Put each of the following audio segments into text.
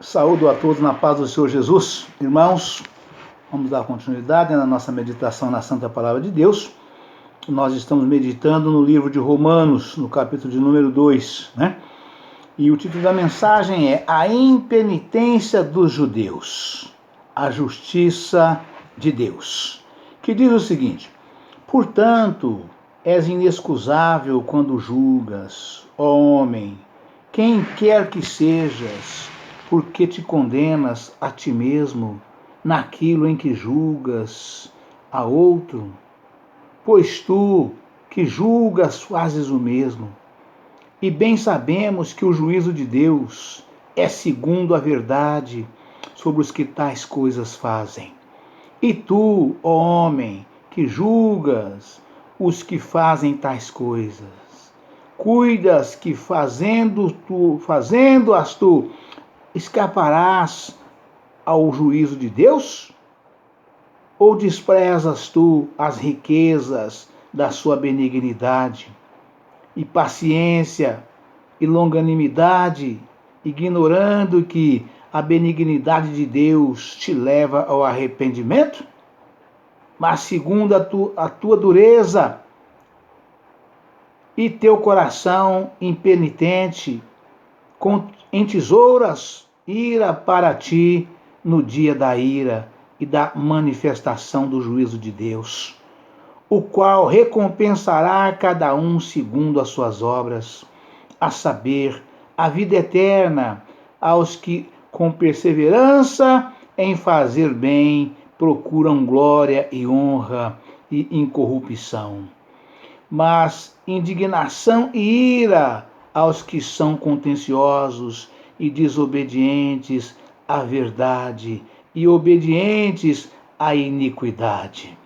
Saúdo a todos na paz do Senhor Jesus. Irmãos, vamos dar continuidade na nossa meditação na Santa Palavra de Deus. Nós estamos meditando no livro de Romanos, no capítulo de número 2, né? E o título da mensagem é A Impenitência dos Judeus, a Justiça de Deus, que diz o seguinte: portanto, és inexcusável quando julgas, ó homem, quem quer que sejas, porque te condenas a ti mesmo naquilo em que julgas a outro? Pois tu, que julgas, fazes o mesmo. E bem sabemos que o juízo de Deus é segundo a verdade sobre os que tais coisas fazem. E tu, ó homem, que julgas os que fazem tais coisas, cuidas que fazendo-as tu, escaparás ao juízo de Deus? Ou desprezas tu as riquezas da sua benignidade e paciência e longanimidade, ignorando que a benignidade de Deus te leva ao arrependimento? Mas segundo a tua dureza e teu coração impenitente, entesouras ira para ti no dia da ira e da manifestação do juízo de Deus, o qual recompensará cada um segundo as suas obras, a saber, a vida eterna aos que com perseverança em fazer bem procuram glória e honra e incorrupção. Mas indignação e ira aos que são contenciosos e desobedientes à verdade e obedientes à iniquidade.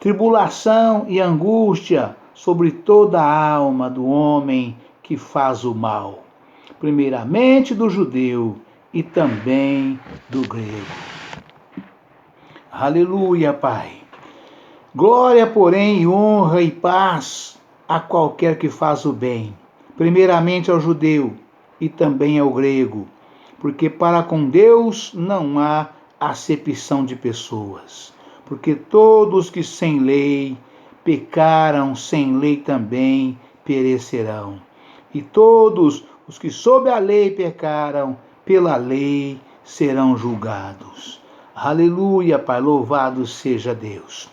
Tribulação e angústia sobre toda a alma do homem que faz o mal, primeiramente do judeu e também do grego. Aleluia, Pai. Glória, porém, e honra e paz a qualquer que faz o bem, primeiramente ao judeu e também ao grego, porque para com Deus não há acepção de pessoas, porque todos que sem lei pecaram, sem lei também perecerão, e todos os que sob a lei pecaram, pela lei serão julgados. Aleluia, Pai, louvado seja Deus.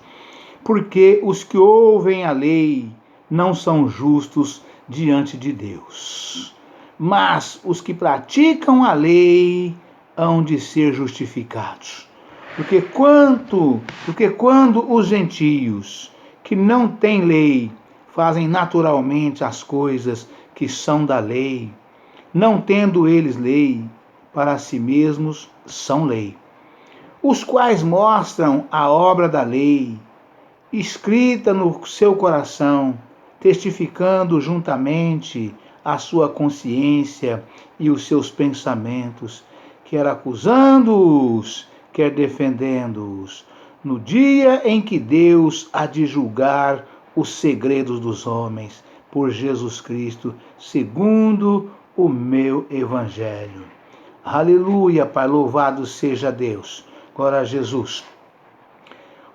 Porque os que ouvem a lei não são justos diante de Deus, mas os que praticam a lei hão de ser justificados. Porque quando os gentios que não têm lei fazem naturalmente as coisas que são da lei, não tendo eles lei, para si mesmos são lei, os quais mostram a obra da lei, escrita no seu coração, testificando juntamente a sua consciência e os seus pensamentos, quer acusando-os, quer defendendo-os, no dia em que Deus há de julgar os segredos dos homens, por Jesus Cristo, segundo o meu evangelho. Aleluia, Pai, louvado seja Deus. Glória a Jesus.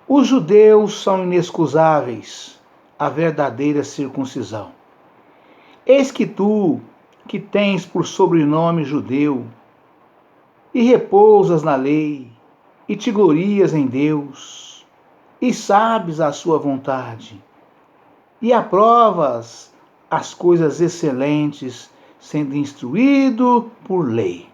Os judeus são inexcusáveis à verdadeira circuncisão. Eis que tu, que tens por sobrenome judeu, e repousas na lei, e te glorias em Deus, e sabes a sua vontade, e aprovas as coisas excelentes, sendo instruído por lei,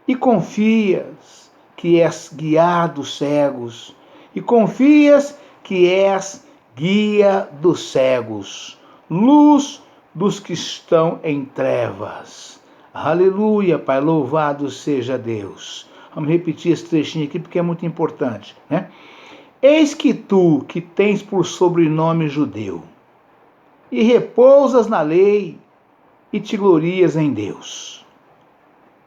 e confias que és guiado dos cegos, e confias que és guia dos cegos, luz dos que estão em trevas. Aleluia, Pai, louvado seja Deus. Vamos repetir esse trechinho aqui porque é muito importante, né? Eis que tu, que tens por sobrenome judeu, e repousas na lei, e te glorias em Deus,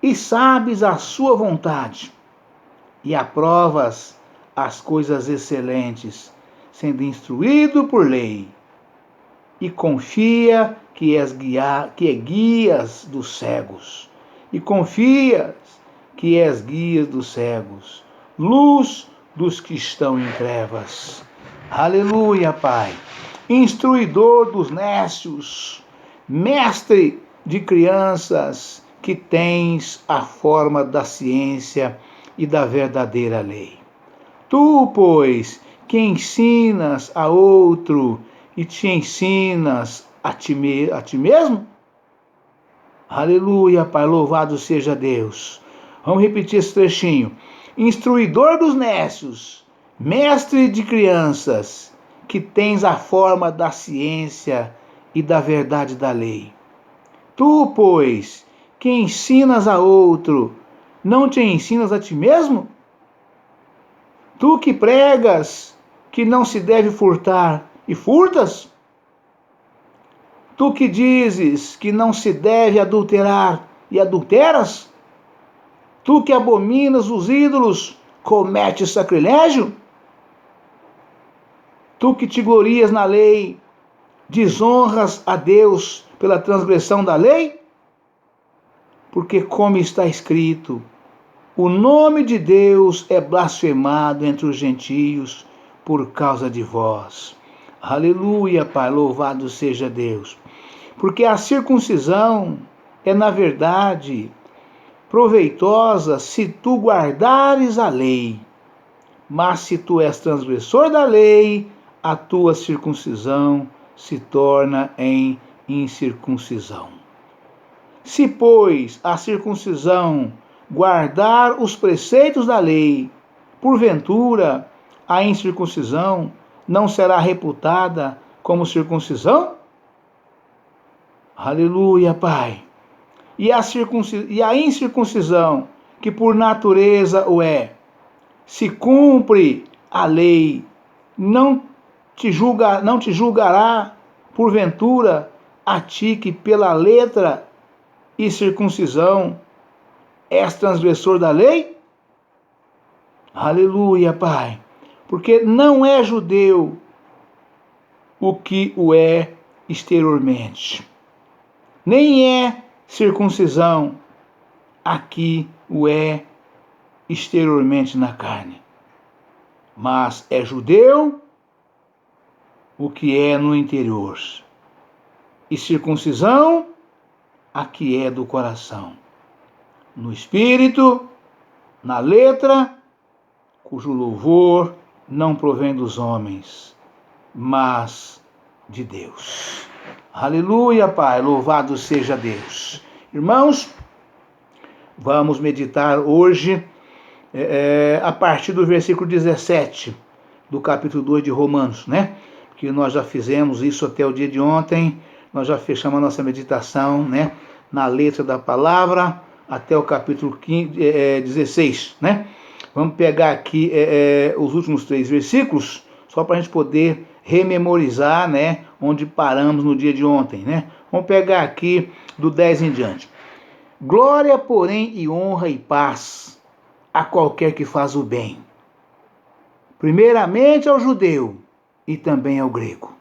e sabes a sua vontade, e aprovas as coisas excelentes, sendo instruído por lei, e confia que és guias dos cegos, e confias que és guia dos cegos, luz dos que estão em trevas. Aleluia, Pai. Instruidor dos nécios, mestre de crianças, que tens a forma da ciência e da verdadeira lei. Tu, pois, que ensinas a outro e te ensinas a ti mesmo? Aleluia, Pai, louvado seja Deus. Vamos repetir esse trechinho. Instruidor dos nécios, mestre de crianças, que tens a forma da ciência e da verdade da lei. Tu, pois, que ensinas a outro, não te ensinas a ti mesmo? Tu que pregas que não se deve furtar e furtas? Tu que dizes que não se deve adulterar e adulteras? Tu que abominas os ídolos, cometes sacrilégio? Tu que te glorias na lei, desonras a Deus pela transgressão da lei? Porque, como está escrito, o nome de Deus é blasfemado entre os gentios por causa de vós. Aleluia, Pai, louvado seja Deus. Porque a circuncisão é, na verdade, proveitosa se tu guardares a lei. Mas se tu és transgressor da lei, a tua circuncisão se torna em incircuncisão. Se, pois, a circuncisão guardar os preceitos da lei, porventura a incircuncisão não será reputada como circuncisão? Aleluia, Pai. E a incircuncisão, que por natureza o é, se cumpre a lei, não te julgará, porventura, a ti que pela letra e circuncisão és transgressor da lei? Aleluia, Pai. Porque não é judeu o que o é exteriormente, nem é circuncisão aqui o é exteriormente na carne, mas é judeu o que é no interior, e circuncisão a que é do coração, no espírito, na letra, cujo louvor não provém dos homens, mas de Deus. Aleluia, Pai, louvado seja Deus. Irmãos, vamos meditar hoje a partir do versículo 17 do capítulo 2 de Romanos, né? Que nós já fizemos isso até o dia de ontem, nós já fechamos a nossa meditação, né? Na letra da palavra, até o capítulo 16, né? Vamos pegar aqui os últimos 3 versículos, só para a gente poder rememorizar, né? Onde paramos no dia de ontem, né? Vamos pegar aqui do 10 em diante. Glória, porém, e honra e paz a qualquer que faz o bem, primeiramente ao judeu e também ao grego,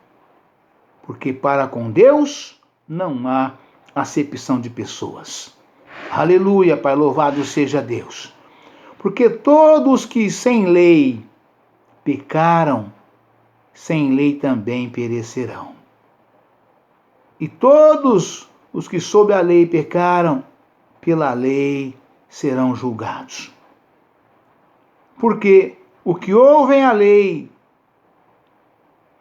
porque para com Deus não há acepção de pessoas. Aleluia, Pai, louvado seja Deus. Porque todos que sem lei pecaram, sem lei também perecerão. E todos os que sob a lei pecaram, pela lei serão julgados. Porque o que ouvem a lei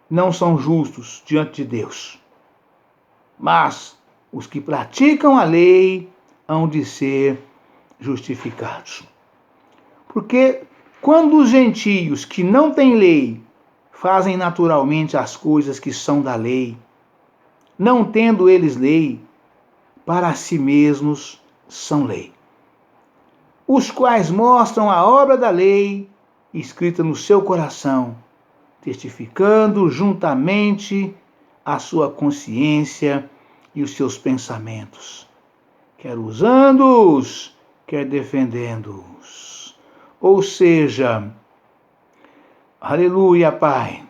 não são justos diante de Deus, mas os que praticam a lei hão de ser justificados. Porque quando os gentios que não têm lei fazem naturalmente as coisas que são da lei, não tendo eles lei, para si mesmos são lei, os quais mostram a obra da lei escrita no seu coração, testificando juntamente a sua consciência e os seus pensamentos, quer usando-os, quer defendendo-os. Ou seja, aleluia, Pai,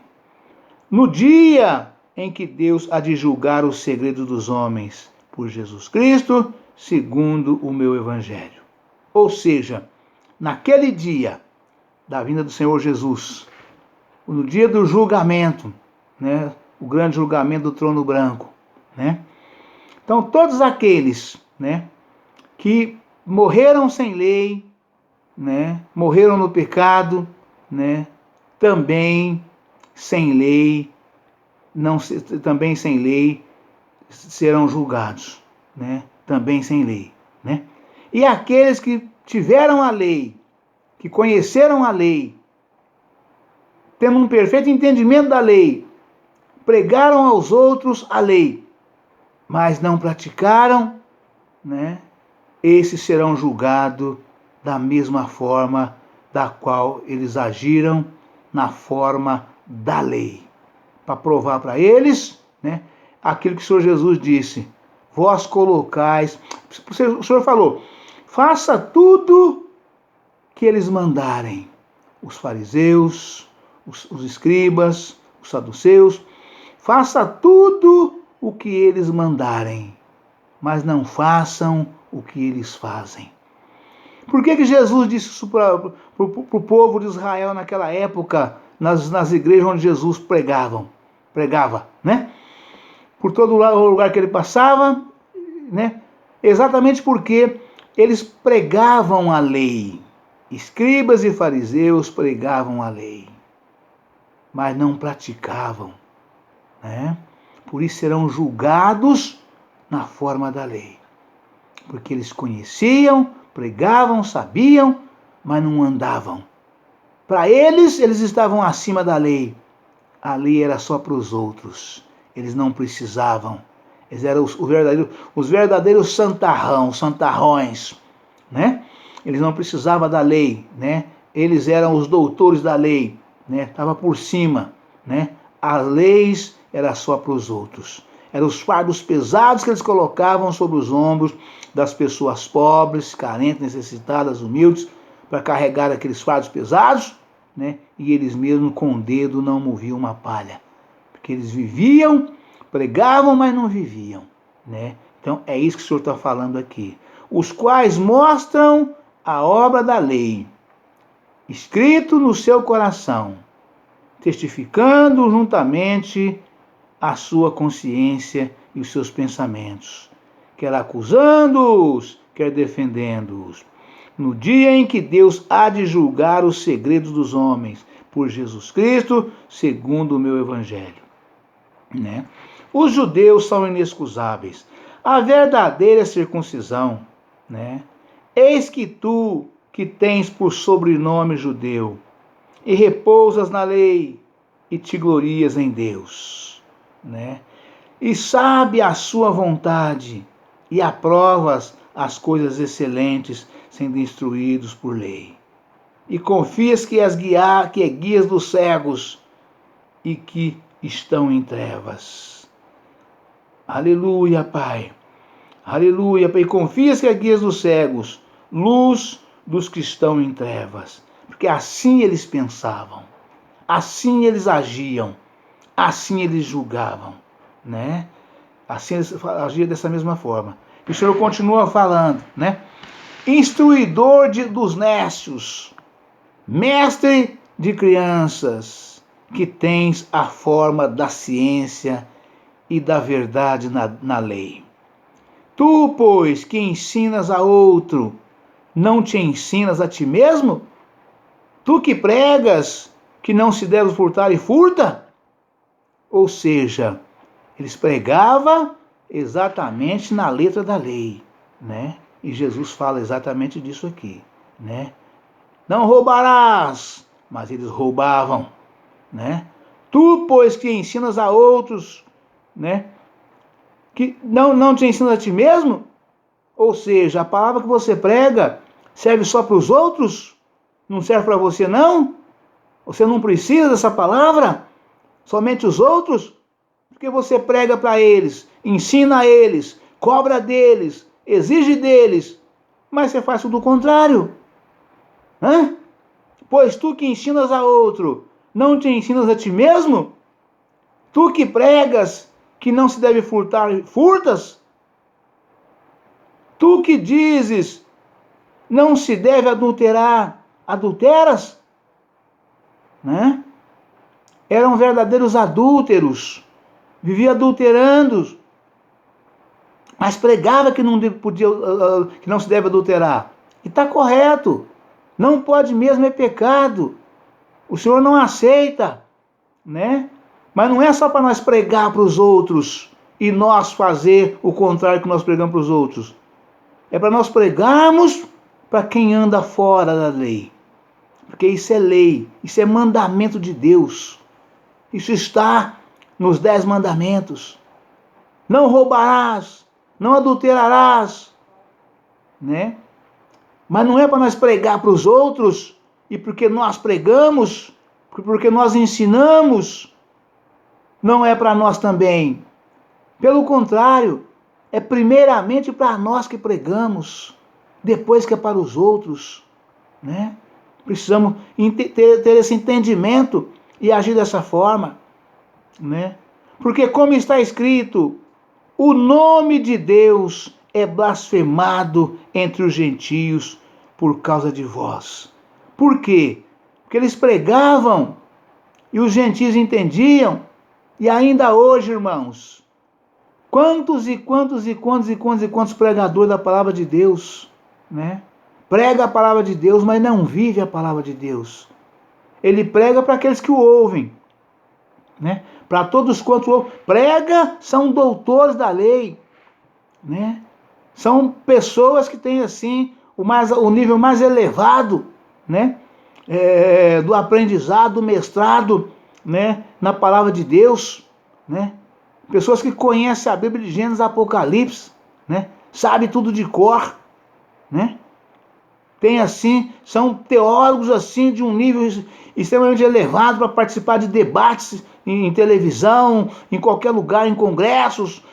no dia em que Deus há de julgar o segredo dos homens por Jesus Cristo, segundo o meu evangelho. Ou seja, naquele dia da vinda do Senhor Jesus, no dia do julgamento, né, o grande julgamento do trono branco, né? Então, todos aqueles, né, que morreram sem lei, né, morreram no pecado, né, também sem lei, também sem lei serão julgados, né? Também sem lei, né? E aqueles que tiveram a lei, que conheceram a lei, tendo um perfeito entendimento da lei, pregaram aos outros a lei, mas não praticaram, né? Esses serão julgados da mesma forma da qual eles agiram na forma da lei, para provar para eles, né, aquilo que o Senhor Jesus disse: vós colocais, o Senhor falou, faça tudo que eles mandarem, os fariseus, os escribas, os saduceus, faça tudo o que eles mandarem, mas não façam o que eles fazem. Por que Jesus disse isso para o povo de Israel naquela época, nas igrejas onde Jesus pregava, né? Por todo lugar que ele passava, né? Exatamente porque eles pregavam a lei. Escribas e fariseus pregavam a lei, mas não praticavam, né? Por isso serão julgados na forma da lei, porque eles conheciam, pregavam, sabiam, mas não andavam. Para eles estavam acima da lei. A lei era só para os outros. Eles não precisavam. Eles eram os verdadeiros santarrões, né? Eles não precisavam da lei, né? Eles eram os doutores da lei, né? Estava por cima, né? As leis era só para os outros. Eram os fardos pesados que eles colocavam sobre os ombros das pessoas pobres, carentes, necessitadas, humildes, para carregar aqueles fardos pesados, né? E eles mesmos com o dedo não moviam uma palha, porque eles viviam, pregavam, mas não viviam, né? Então é isso que o Senhor está falando aqui. Os quais mostram a obra da lei, escrito no seu coração, testificando juntamente a sua consciência e os seus pensamentos, quer acusando-os, quer defendendo-os, no dia em que Deus há de julgar os segredos dos homens, por Jesus Cristo, segundo o meu evangelho, né? Os judeus são inexcusáveis. A verdadeira circuncisão, né? Eis que tu, que tens por sobrenome judeu, e repousas na lei, e te glorias em Deus, né? E sabe a sua vontade, e aprovas as coisas excelentes, sendo instruídos por lei. E confias que é guias dos cegos, e que estão em trevas. Aleluia, Pai. Aleluia, Pai. E confias que é guias dos cegos, luz dos que estão em trevas. Porque assim eles pensavam, assim eles agiam, assim eles julgavam, né? Assim eles agiam dessa mesma forma. E o Senhor continua falando, né? Instruidor dos nécios, mestre de crianças, que tens a forma da ciência e da verdade na lei. Tu, pois, que ensinas a outro, não te ensinas a ti mesmo? Tu que pregas que não se deve furtar e furta? Ou seja, eles pregavam exatamente na letra da lei, né? E Jesus fala exatamente disso aqui, né? Não roubarás, mas eles roubavam, né? Tu, pois, que ensinas a outros, né? Que não te ensinas a ti mesmo? Ou seja, a palavra que você prega serve só para os outros? Não serve para você, não? Você não precisa dessa palavra? Somente os outros? Porque você prega para eles, ensina a eles, cobra deles, exige deles, mas você faz tudo o contrário. Hã? Pois tu que ensinas a outro, não te ensinas a ti mesmo? Tu que pregas que não se deve furtar, furtas? Tu que dizes Não se deve adulterar. Adulteras? Né? Eram verdadeiros adúlteros. Viviam adulterando. Mas pregava que não podia, que não se deve adulterar. E está correto. Não pode mesmo, é pecado. O Senhor não aceita, né? Mas não é só para nós pregar para os outros e nós fazer o contrário que nós pregamos para os outros. É para nós pregarmos para quem anda fora da lei. Porque isso é lei, isso é mandamento de Deus. Isso está nos 10 mandamentos. Não roubarás, não adulterarás, né? Mas não é para nós pregar para os outros e porque nós pregamos, porque nós ensinamos, não é para nós também. Pelo contrário, é primeiramente para nós que pregamos, depois que é para os outros, né? Precisamos ter esse entendimento e agir dessa forma, né? Porque como está escrito, o nome de Deus é blasfemado entre os gentios por causa de vós. Por quê? Porque eles pregavam e os gentios entendiam. E ainda hoje, irmãos, quantos pregadores da palavra de Deus, né? Prega a palavra de Deus, mas não vive a palavra de Deus. Ele prega para aqueles que o ouvem, né? Para todos quantos ouvem. Prega, são doutores da lei, né? São pessoas que têm assim o nível mais elevado, né? Do aprendizado, do mestrado, né? Na palavra de Deus, né? Pessoas que conhecem a Bíblia de Gênesis, Apocalipse, né? Sabe tudo de cor, né? Tem assim, são teólogos assim de um nível extremamente elevado para participar de debates em televisão, em qualquer lugar, em congressos,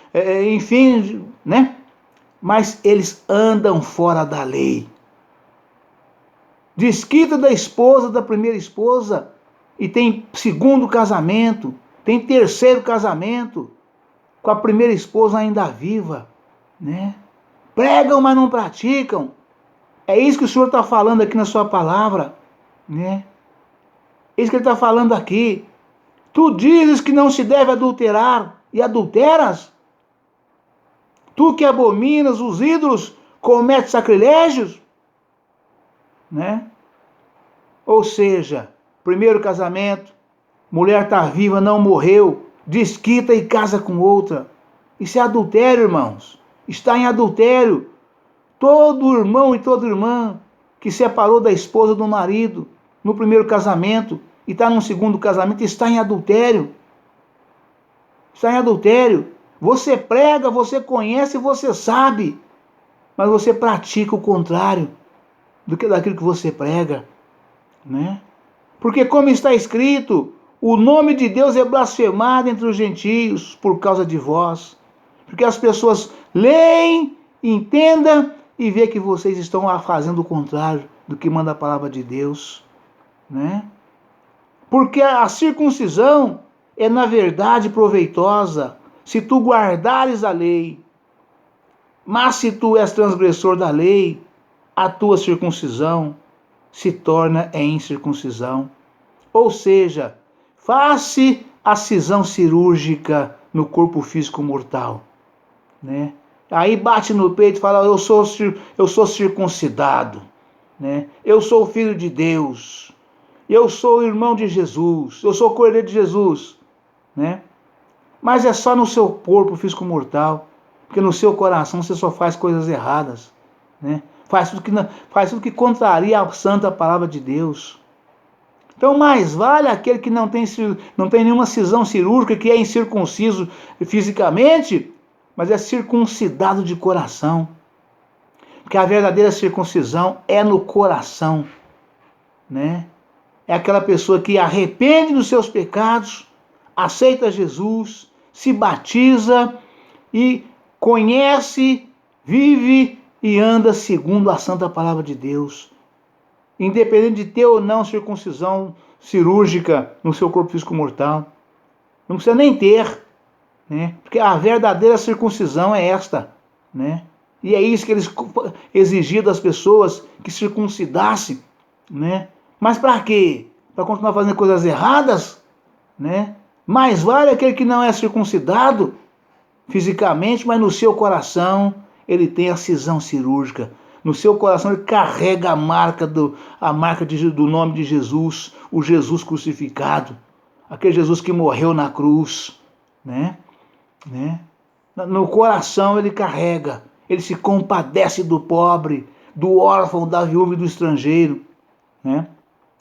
enfim, né? Mas eles andam fora da lei. Desquita da esposa, da primeira esposa, e tem segundo casamento, tem terceiro casamento, com a primeira esposa ainda viva, né? Pregam, mas não praticam. É isso que o Senhor está falando aqui na sua palavra, né? É isso que ele está falando aqui. Tu dizes que não se deve adulterar e adulteras? Tu que abominas os ídolos, cometes sacrilégios? Né? Ou seja, primeiro casamento, mulher está viva, não morreu, desquita e casa com outra. Isso é adultério, irmãos. Está em adultério. Todo irmão e toda irmã que separou da esposa do marido no primeiro casamento e está no segundo casamento está em adultério. Está em adultério. Você prega, você conhece, você sabe, mas você pratica o contrário daquilo que você prega, né? Porque como está escrito, o nome de Deus é blasfemado entre os gentios por causa de vós. Porque as pessoas leem, entendam e vê que vocês estão fazendo o contrário do que manda a palavra de Deus, né? Porque a circuncisão é na verdade proveitosa se tu guardares a lei. Mas se tu és transgressor da lei, a tua circuncisão se torna em incircuncisão. Ou seja, faz-se a cisão cirúrgica no corpo físico mortal, né? Aí bate no peito e fala, eu sou circuncidado, né? Eu sou filho de Deus, eu sou irmão de Jesus, eu sou cordeiro de Jesus, né? Mas é só no seu corpo físico mortal, porque no seu coração você só faz coisas erradas, né? Faz tudo que contraria a santa palavra de Deus. Então mais vale aquele que não tem nenhuma cisão cirúrgica, que é incircunciso fisicamente, mas é circuncidado de coração. Porque a verdadeira circuncisão é no coração, né? É aquela pessoa que arrepende dos seus pecados, aceita Jesus, se batiza e conhece, vive e anda segundo a santa palavra de Deus. Independente de ter ou não circuncisão cirúrgica no seu corpo físico mortal. Não precisa nem ter, né? Porque a verdadeira circuncisão é esta, né? E é isso que eles exigiam das pessoas, que circuncidassem, né? Mas para quê? Para continuar fazendo coisas erradas, né? Mais vale aquele que não é circuncidado fisicamente, mas no seu coração ele tem a cisão cirúrgica. No seu coração ele carrega a marca do nome de Jesus, o Jesus crucificado, aquele Jesus que morreu na cruz, né? No coração ele carrega, ele se compadece do pobre, do órfão, da viúva e do estrangeiro, né?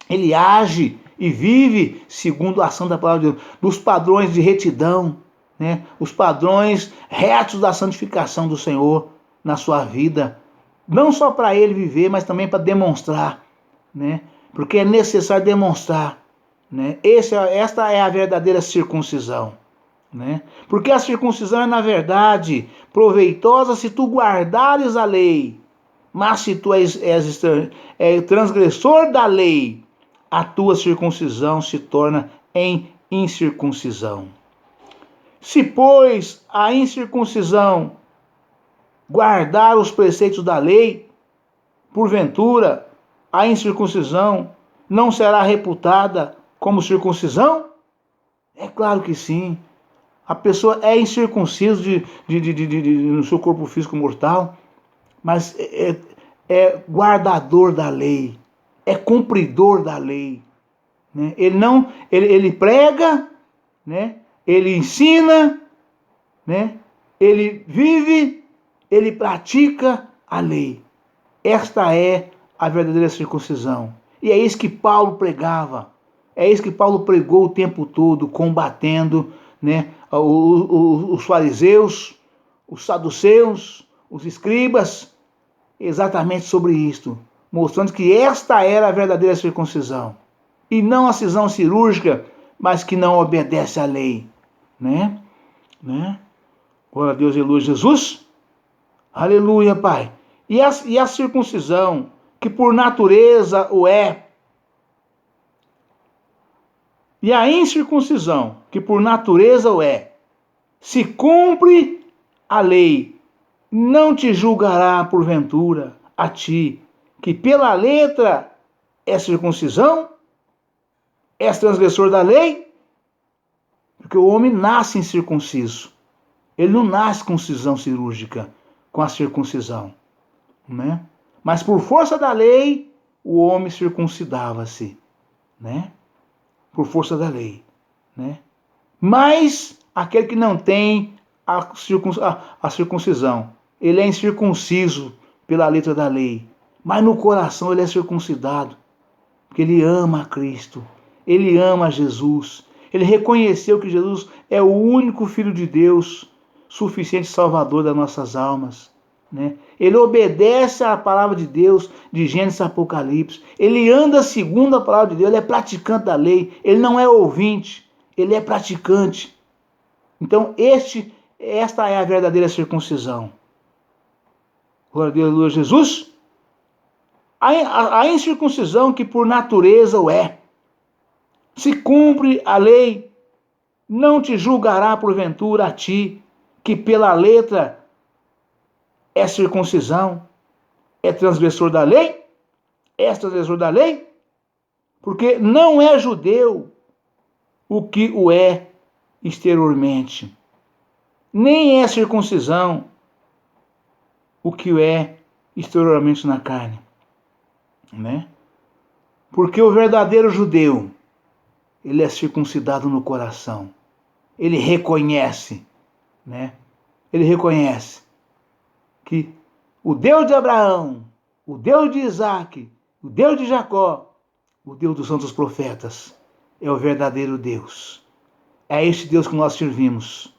Ele age e vive segundo a ação da palavra de Deus, dos padrões de retidão, né? Os padrões retos da santificação do Senhor na sua vida, não só para ele viver, mas também para demonstrar, né? Porque é necessário demonstrar, né? Esta é a verdadeira circuncisão, né? Porque a circuncisão é, na verdade, proveitosa se tu guardares a lei, mas se tu és transgressor da lei, a tua circuncisão se torna em incircuncisão. Se, pois, a incircuncisão guardar os preceitos da lei, porventura, a incircuncisão não será reputada como circuncisão? É claro que sim. A pessoa é incircunciso no seu corpo físico mortal, mas é guardador da lei, é cumpridor da lei, né? Ele prega, né? Ele ensina, né? Ele vive, ele pratica a lei. Esta é a verdadeira circuncisão. E é isso que Paulo pregava. É isso que Paulo pregou o tempo todo, combatendo, né, os fariseus, os saduceus, os escribas, exatamente sobre isto, mostrando que esta era a verdadeira circuncisão. E não a cisão cirúrgica, mas que não obedece à lei, né? Glória a Deus, aleluia, Jesus. Aleluia, Pai. E a circuncisão, que por natureza o é, e a incircuncisão, que por natureza o é, se cumpre a lei, não te julgará porventura a ti, que pela letra é circuncisão? És transgressor da lei? Porque o homem nasce incircunciso. Ele não nasce com cisão cirúrgica, com a circuncisão, né? Mas por força da lei, o homem circuncidava-se, né? Por força da lei, né? Mas aquele que não tem a circuncisão, ele é incircunciso pela letra da lei, mas no coração ele é circuncidado, porque ele ama a Cristo, ele ama Jesus, ele reconheceu que Jesus é o único Filho de Deus, suficiente Salvador das nossas almas, né? Ele obedece à palavra de Deus, de Gênesis a Apocalipse. Ele anda segundo a palavra de Deus, ele é praticante da lei, ele não é ouvinte, ele é praticante. Então, esta é a verdadeira circuncisão. Glória a Deus, aleluia, Jesus. A incircuncisão, que por natureza o é, se cumpre a lei, não te julgará porventura a ti, que pela letra é circuncisão, é transgressor da lei? És transgressor da lei? Porque não é judeu o que o é exteriormente, nem é circuncisão o que o é exteriormente na carne, né? Porque o verdadeiro judeu, ele é circuncidado no coração, ele reconhece, né? Ele reconhece que o Deus de Abraão, o Deus de Isaac, o Deus de Jacó, o Deus dos santos profetas, é o verdadeiro Deus. É este Deus que nós servimos.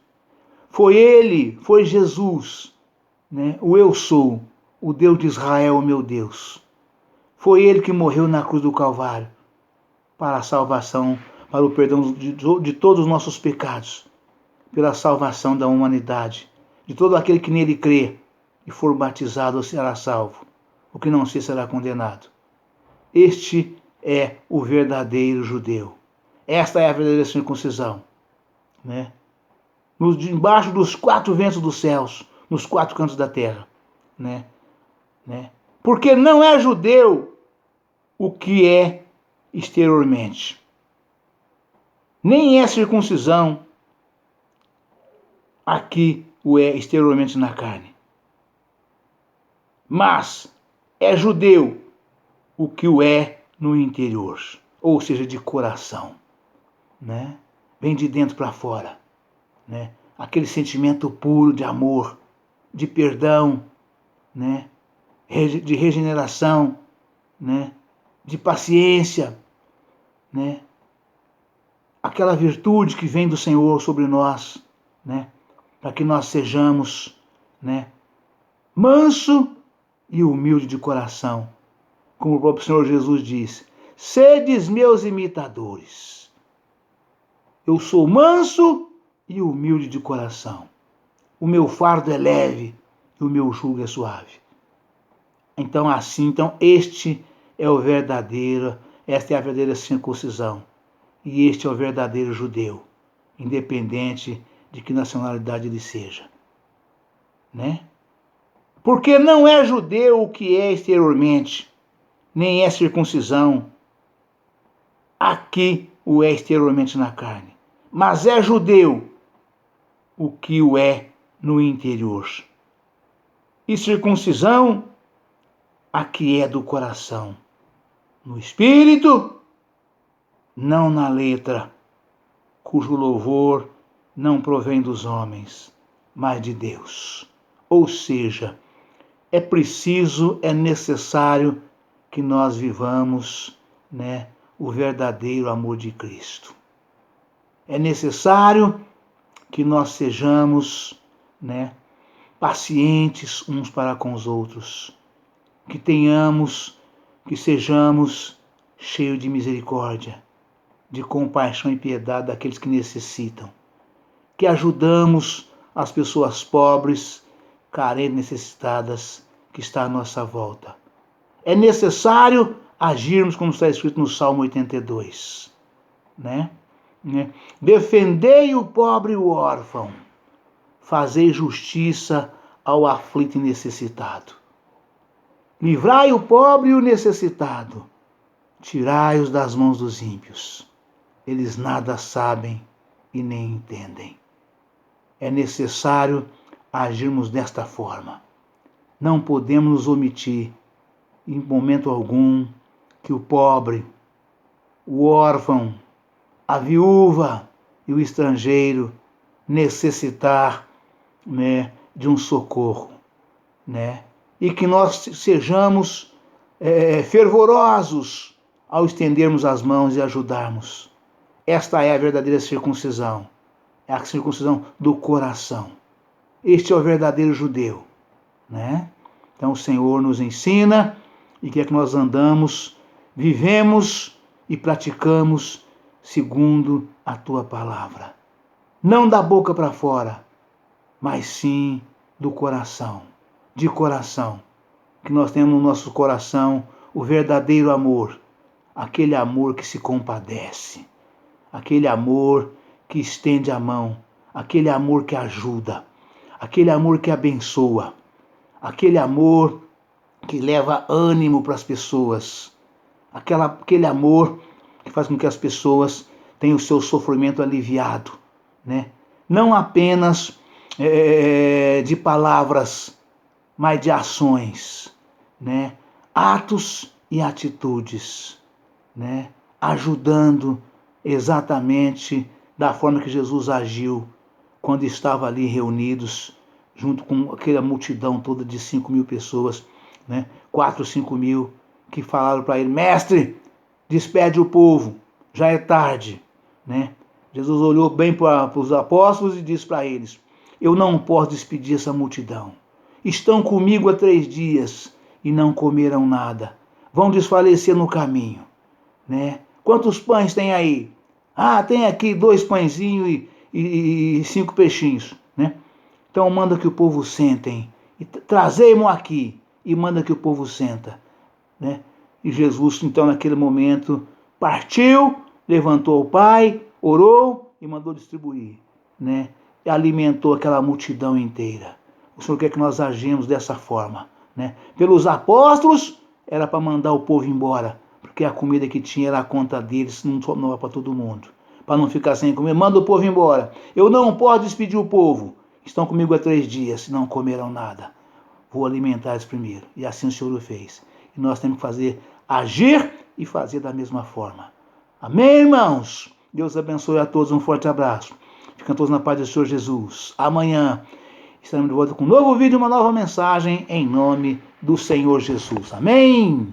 Foi Ele, foi Jesus, né? O Eu Sou, o Deus de Israel, o meu Deus. Foi Ele que morreu na cruz do Calvário para a salvação, para o perdão de todos os nossos pecados, pela salvação da humanidade, de todo aquele que nele crê e for batizado será salvo, o que não será condenado. Este é o verdadeiro judeu. Esta é a verdadeira circuncisão, né? Embaixo dos quatro ventos dos céus, nos quatro cantos da terra. né? Porque não é judeu o que é exteriormente, nem é circuncisão aqui o é exteriormente na carne, mas é judeu o que o é no interior, ou seja, de coração, né? Vem de dentro para fora, né? Aquele sentimento puro de amor, de perdão, né? De regeneração, né? De paciência, né? Aquela virtude que vem do Senhor sobre nós, né? Para que nós sejamos, né? Manso e humilde de coração, como o próprio Senhor Jesus disse: sedes meus imitadores. Eu sou manso e humilde de coração. O meu fardo é leve e o meu jugo é suave. Então, este é o verdadeiro, esta é a verdadeira circuncisão. E este é o verdadeiro judeu, independente de que nacionalidade ele seja, né? Porque não é judeu o que é exteriormente, nem é circuncisão aqui o é exteriormente na carne, mas é judeu o que o é no interior. E circuncisão a que é do coração, no espírito, não na letra, cujo louvor não provém dos homens, mas de Deus. Ou seja, é preciso, é necessário que nós vivamos, né, o verdadeiro amor de Cristo. É necessário que nós sejamos, né, pacientes uns para com os outros, que sejamos cheios de misericórdia, de compaixão e piedade daqueles que necessitam, que ajudamos as pessoas pobres, carentes, necessitadas que estão à nossa volta. É necessário agirmos como está escrito no Salmo 82, né? Defendei o pobre e o órfão, fazei justiça ao aflito e necessitado. Livrai o pobre e o necessitado, tirai-os das mãos dos ímpios. Eles nada sabem e nem entendem. É necessário agirmos desta forma. Não podemos nos omitir, em momento algum, que o pobre, o órfão, a viúva e o estrangeiro necessitar, né, de um socorro, né? E que nós sejamos fervorosos ao estendermos as mãos e ajudarmos. Esta é a verdadeira circuncisão, é a circuncisão do coração. Este é o verdadeiro judeu, né? Então o Senhor nos ensina e quer que nós andamos, vivemos e praticamos segundo a tua palavra. Não da boca para fora, mas sim do coração, de coração. Que nós temos no nosso coração o verdadeiro amor, aquele amor que se compadece, aquele amor que estende a mão, aquele amor que ajuda, aquele amor que abençoa, aquele amor que leva ânimo para as pessoas, aquele amor que faz com que as pessoas tenham o seu sofrimento aliviado, né? Não apenas de palavras, mas de ações, né? Atos e atitudes, né? Ajudando exatamente da forma que Jesus agiu quando estava ali reunidos, junto com aquela multidão toda de 5.000 pessoas, né? 4, 5.000 que falaram para ele: mestre, despede o povo, já é tarde, né? Jesus olhou bem para os apóstolos e disse para eles: eu não posso despedir essa multidão. Estão comigo há 3 dias e não comeram nada. Vão desfalecer no caminho, né? Quantos pães tem aí? Ah, tem aqui 2 pãezinhos e 5 peixinhos, né? Então manda que o povo sentem. E trazei-mo aqui e manda que o povo senta, né? E Jesus, então, naquele momento, partiu, levantou o Pai, orou e mandou distribuir, né? E alimentou aquela multidão inteira. o Senhor quer que nós agimos dessa forma, né? Pelos apóstolos, era para mandar o povo embora, porque a comida que tinha era a conta deles, não sobrava para todo mundo. Para não ficar sem comer, manda o povo embora. Eu não posso despedir o povo. Estão comigo há 3 dias, não comerão nada. Vou alimentar eles primeiro. E assim o Senhor o fez. E nós temos que fazer, agir e fazer da mesma forma. Amém, irmãos? Deus abençoe a todos, um forte abraço. Ficam todos na paz do Senhor Jesus. Amanhã estaremos de volta com um novo vídeo, uma nova mensagem, em nome do Senhor Jesus. Amém?